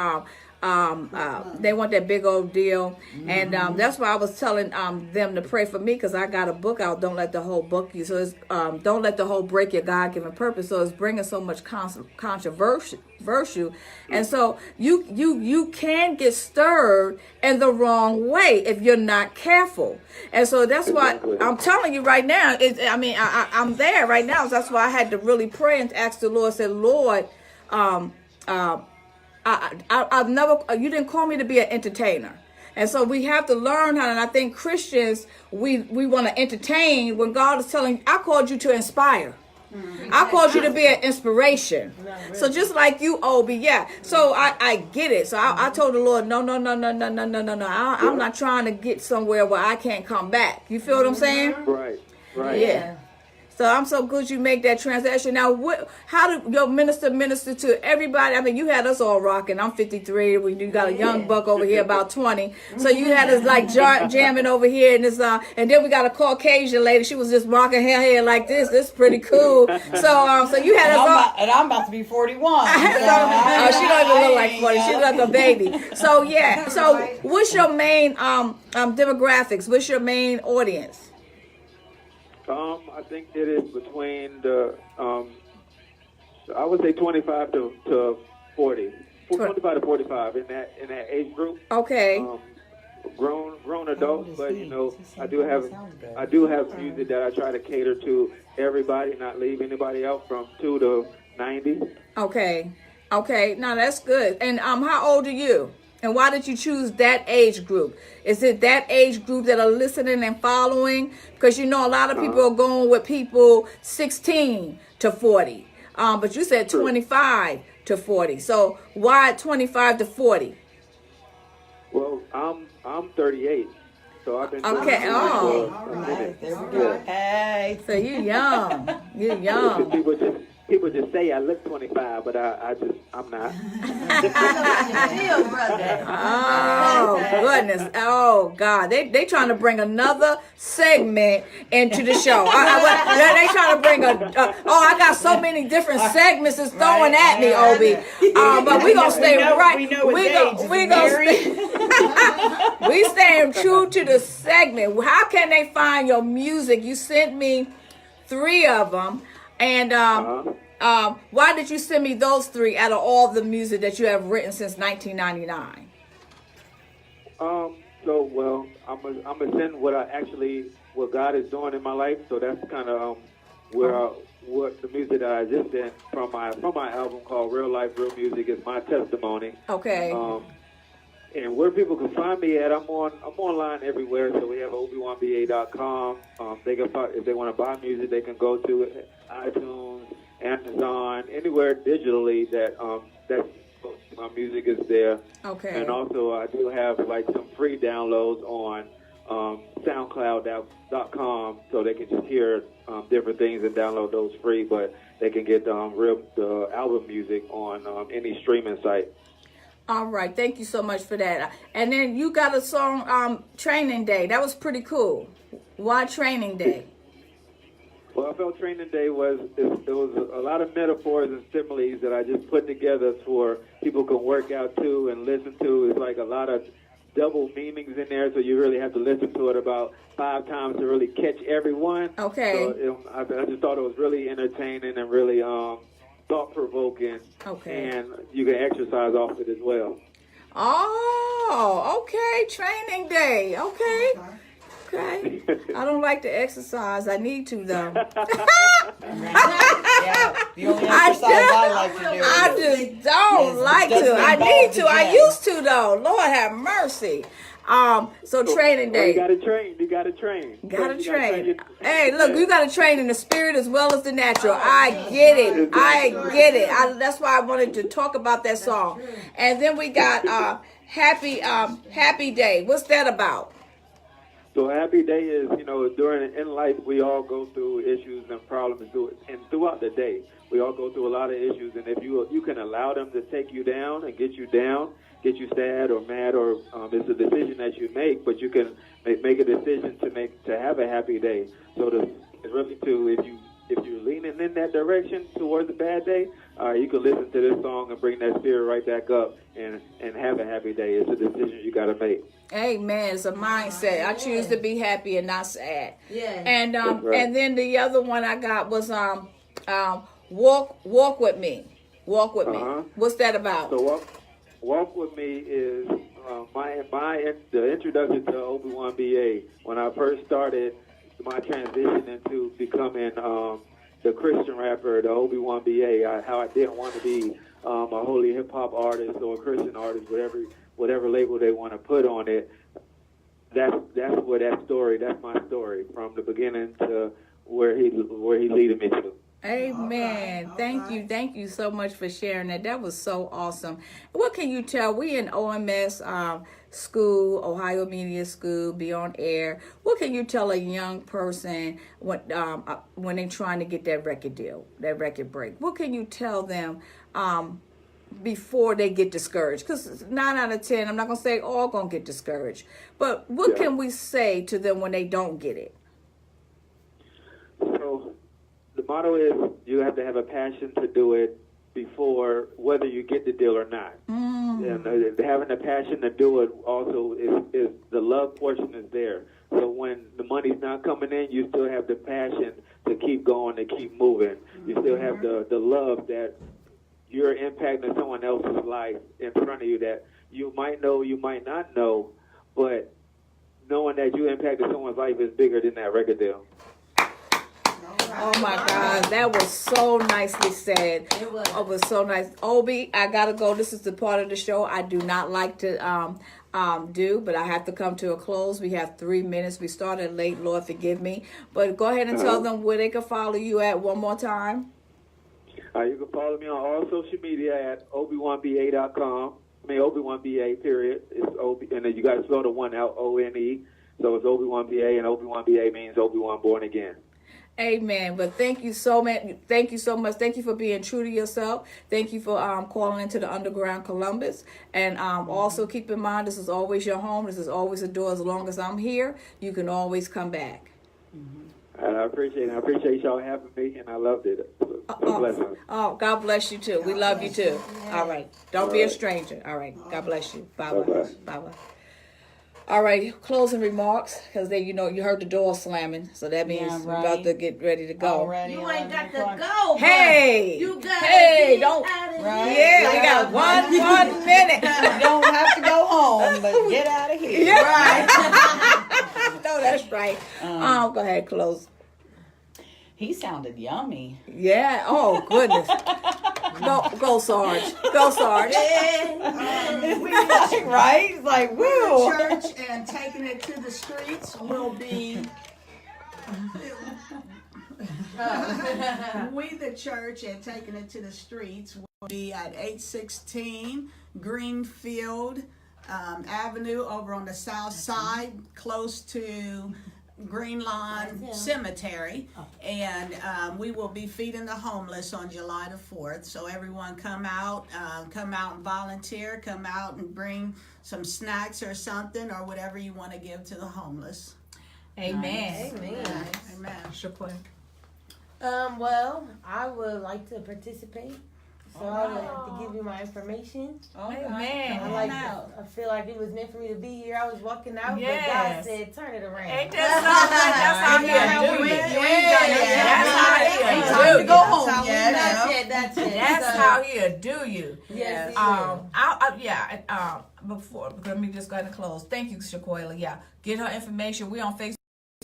they want that big old deal, and that's why I was telling them to pray for me, because I got a book out, Don't Let the Whole Book You. So it's Don't Let the Whole Break Your God-Given Purpose. So it's bringing so much controversy, and so you can get stirred in the wrong way if you're not careful. And so that's why I'm telling you right now. I'm there right now. So that's why I had to really pray and ask the Lord. Say, Lord, I've never, you didn't call me to be an entertainer. And so we have to learn how, and I think Christians, we want to entertain when God is telling, I called you to inspire. I called you to be an inspiration. So just like you, Obi, yeah. So I get it. So I told the Lord, no. I'm not trying to get somewhere where I can't come back. You feel what I'm saying? Right. Yeah. So I'm so good you make that transition. Now, how do your minister to everybody? I mean, you had us all rocking. I'm 53. You got a young buck over here, about 20. So you had us like jamming over here, and and then we got a Caucasian lady. She was just rocking her hair like this. This is pretty cool. So you had us all. And I'm about to be 41. She don't even look like 40. She look like a baby. So yeah. So what's your main demographics? What's your main audience? I think it is between the, I would say 25 to 40, 25 to 45 in that age group. Okay. Grown adults, but I do have music that I try to cater to everybody, not leave anybody out from 2 to 90. Okay. Now that's good. And how old are you? And why did you choose that age group? Is it that age group that are listening and following? Because a lot of people are going with people 16 to 40. But you said 25 to 40. So why 25 to 40? Well, I'm 38. So I've been okay. All right. There we go. Hey. So you young. You're young. People just say I look 25, but I'm not. Oh goodness! Oh God! They trying to bring another segment into the show. They trying to bring I got so many different segments is throwing at me, Obi. But we gonna stay right. We staying true to the segment. How can they find your music? You sent me 3 of them. And why did you send me those 3 out of all the music that you have written since 1999? I'm gonna send what God is doing in my life. So that's kind of what the music that I just sent from my album called Real Life, Real Music is my testimony. Okay. And where people can find me at, I'm online everywhere. So we have obi1ba.com. They can if they want to buy music, they can go to iTunes, Amazon, anywhere digitally that my music is there. Okay. And also I do have like some free downloads on SoundCloud.com, so they can just hear different things and download those free. But they can get the album music on any streaming site. All right, thank you so much for that. And then you got a song, Training Day. That was pretty cool. Why Training Day? Well, I felt Training Day was a lot of metaphors and similes that I just put together for people can work out to and listen to. It's like a lot of double meanings in there, so you really have to listen to it about 5 times to really catch everyone. Okay. So I just thought it was really entertaining and really thought-provoking, and you can exercise off it as well. Oh, okay. Training Day. Okay. I don't like to exercise. I need to, though. Yeah, the only exercise I like to do. I just don't like to. I need to. I used to, though. Lord have mercy. So Training Day. You gotta train. You gotta train. Hey, look, you gotta train in the spirit as well as the natural. I get it. That's why I wanted to talk about that song. And then we got Happy Day. What's that about? So Happy Day is, in life we all go through issues and problems, and throughout the day we all go through a lot of issues. And if you can allow them to take you down and get you sad or mad, or it's a decision that you make, but you can make a decision to have a happy day. So it's really if you're leaning in that direction towards a bad day, you can listen to this song and bring that spirit right back up and have a happy day. It's a decision you got to make. Amen. It's a mindset. I choose to be happy and not sad. Yeah. And right. And then the other one I got was walk with me. Walk with me. What's that about? So walk with me is the introduction to Obi1BA. When I first started my transition into becoming the Christian rapper, the Obi1BA, how I didn't want to be a holy hip hop artist or a Christian artist, whatever label they want to put on it. That's my story from the beginning to where he leaded me to. Amen. All Thank you so much for sharing that. That was so awesome. What can you tell? We in OMS school, Ohio Media School, be on air. What can you tell a young person when they're trying to get that record deal, that record break? What can you tell them before they get discouraged? Because 9 out of 10, I'm not gonna say all gonna get discouraged, but what can we say to them when they don't get it? So the motto is you have to have a passion to do it before whether you get the deal or not. And having a passion to do it also is the love portion is there. So when the money's not coming in, you still have the passion to keep going and keep moving. You still have the love that you're impacting someone else's life in front of you that you might know, you might not know, but knowing that you impacted someone's life is bigger than that record deal. Oh my God, that was so nicely said. It was. Oh, it was so nice. Obi, I gotta go. This is the part of the show I do not like to do, but I have to come to a close. We have 3 minutes. We started late, Lord forgive me. But go ahead and tell them where they can follow you at one more time. You can follow me on all social media at obi1ba.com. I mean Obi1ba, period. It's Obi, and then you guys spell the one out, O-N-E. So it's Obi1ba, and Obi1ba means Obi-Wan born again. Amen. But thank you so much. Thank you so much. Thank you for being true to yourself. Thank you for calling into the Underground Columbus. And also keep in mind, this is always your home. This is always a door. As long as I'm here, you can always come back. And I appreciate it. I appreciate y'all having me, and I loved it. It's a blessing. Oh, God bless you too. We love you too. All right. Don't be a stranger. All right. God bless you. Bye-bye. Bye-bye. All right, closing remarks, because then you heard the door slamming, so that means we're about to get ready to go. Already You ain't got to 11 o'clock. go. Hey, You got don't. Right? Yeah, we got one minute. You don't have to go home, but get out of here. Yeah. Right. No, that's right. Go ahead, close. He sounded yummy. Yeah. Oh goodness. Go, Sarge. Go, Sarge. Right? It's like, woo. The church and taking it to the streets will be. We, the church, and taking it to the streets will be at 816 Greenfield Avenue over on the south side, close to Green Lawn Cemetery, and we will be feeding the homeless on July the 4th. So everyone come out and volunteer, come out and bring some snacks or something or whatever you want to give to the homeless. Amen. Amen. Well, I would like to participate. So I would like to give you my information. Amen. I feel like it was meant for me to be here. I was walking out, but Yes. God said, "Turn it around." Ain't that something? That's how he do you. Ain't time to go home yet. That's it. That's how he'll do you. Yes. Before, let me just go ahead and close. Thank you, Shaquila. Yeah, get her information. We on Facebook.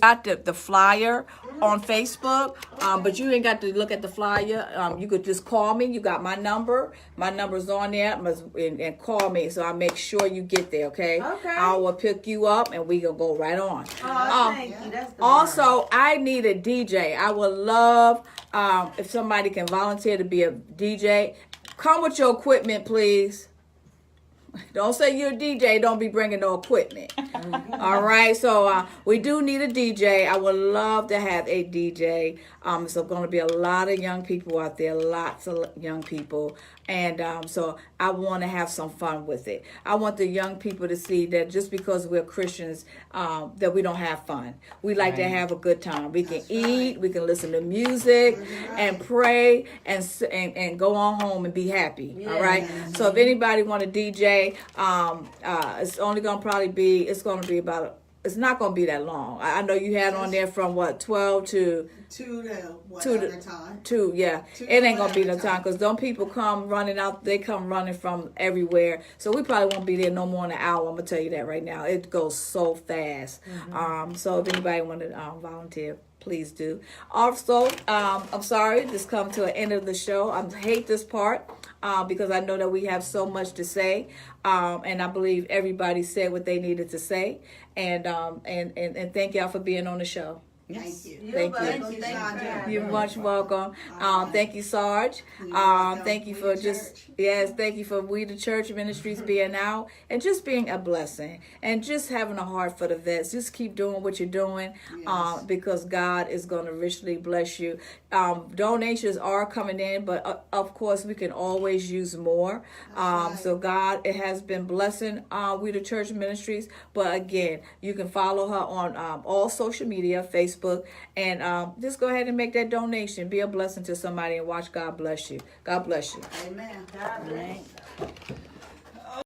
Got the flyer on Facebook, but you ain't got to look at the flyer. You could just call me. You got my number. My number's on there, and call me so I make sure you get there. Okay. I will pick you up, and we gonna go right on. Thank you. That's the Also, I need a DJ. I would love if somebody can volunteer to be a DJ. Come with your equipment, please. Don't say you're a DJ. Don't be bringing no equipment. All right. So we do need a DJ. I would love to have a DJ. So going to be a lot of young people out there. Lots of young people. And so I want to have some fun with it. I want the young people to see that just because we're Christians, that we don't have fun. We like to have a good time. We can eat. We can listen to music and pray and go on home and be happy. All right. So if anybody want a DJ, it's only going to probably be, it's not going to be that long. I know you had on there from 12 to 2 time. 2, yeah. It ain't going to be no time because them people come running out. They come running from everywhere. So we probably won't be there no more than an hour. I'm going to tell you that right now. It goes so fast. So if anybody want to volunteer, please do. Also, I'm sorry, this come to an end of the show. I hate this part because I know that we have so much to say, and I believe everybody said what they needed to say. And thank y'all for being on the show. Yes. Thank you. You're Thank you. welcome. Thank you, Thank Sandra. for having You're me. much welcome. Thank you, Sarge. welcome. Thank you We for the just church. yes, thank you for We the Church Ministries being out and just being a blessing and just having a heart for the vets. Just keep doing what you're doing, Yes. because God is going to richly bless you. Donations are coming in, but of course we can always use more. right. So God, it has been blessing We the Church Ministries. But again, you can follow her on all social media, Facebook, and just go ahead and make that donation. Be a blessing to somebody and watch God bless you. God bless you. Amen. God bless.